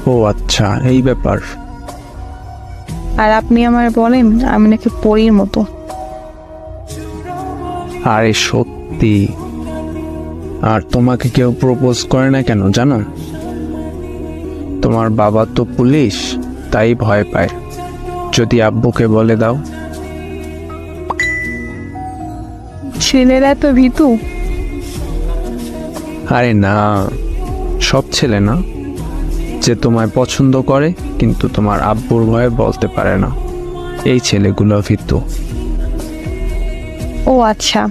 ও আচ্ছা, এই ব্যাপার। আর আপনি আমায় বলেন আমি নাকি পরীর মতো। আরে সত্যি। আর তোমাকে কেউ প্রপোজ করে না কেন জানো? তোমার বাবা তো পুলিশ, তাই ভয় পায়। যদি আব্বুকে বলে দাও। ছেলেরা তো ভীতু। আরে না, সব ছেলে না, যে তোমায় পছন্দ করে কিন্তু তোমার আব্বুর ভয়ে বলতে পারে না, এই ছেলেগুলো ভীতু। ও আচ্ছা,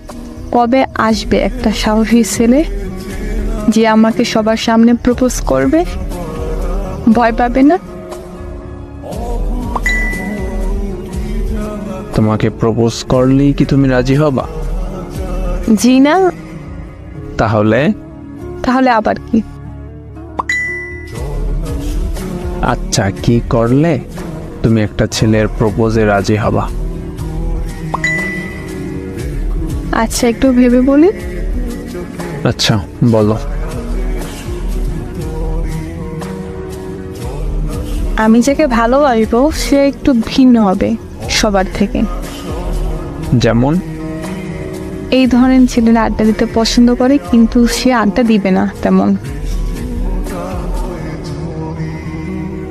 কবে আসবে একটা সাহসী ছেলে যে আমাকে সবার সামনে প্রপোজ করবে? ভয় পাবে না? তোমাকে প্রপোজ করলেই কি তুমি রাজি হবা? জি না। তাহলে? তাহলে আবার কি? আচ্ছা, কি করলে তুমি একটা ছেলের প্রপোজে রাজি হবা? আচ্ছা, একটু ভেবে বলি। আচ্ছা বলো। আমি যাকে ভালোবাসবো সে একটু ভিন্ন হবে সবার থেকে। যেমন? এই ধরনের ছেলেরা আড্ডা দিতে পছন্দ করে কিন্তু সে আড্ডা দিবে না তেমন।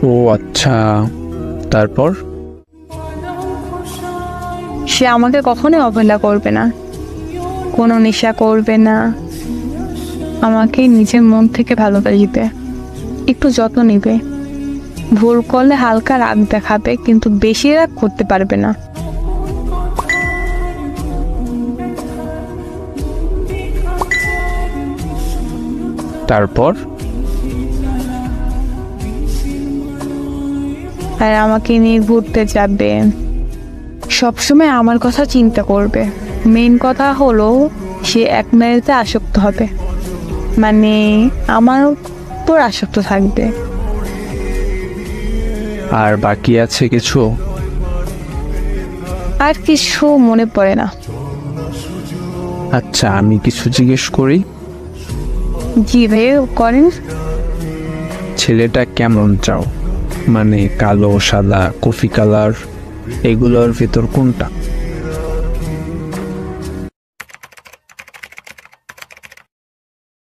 ও আচ্ছা, তারপর? সে আমাকে কখনোই অবহেলা করবে না, কোনো নেশা করবে না, আমাকে নিজের মন থেকে ভালোবাসবে, একটু যত্ন নিবে, ভুল করলে হালকা রাগ দেখাবে কিন্তু বেশি রাগ করতে পারবে না। তারপর? আর আমাকে নিয়ে ঘুরতে যাবে, সবসময় আমার কথা চিন্তা করবে। মেন কথা হলো সে এক মেয়েতে আসক্ত হবে, মানে আমার উপর আসক্ত থাকবে। আর বাকি আছে কিছু? আর কিছু মনে পড়ে না। আচ্ছা, আমি কিছু জিজ্ঞেস করি? জি ভাই করেন। ছেলেটা কেমন চাও? মানে কালো, সাদা, কফি কালার, এগুলোর ভিতর কোনটা?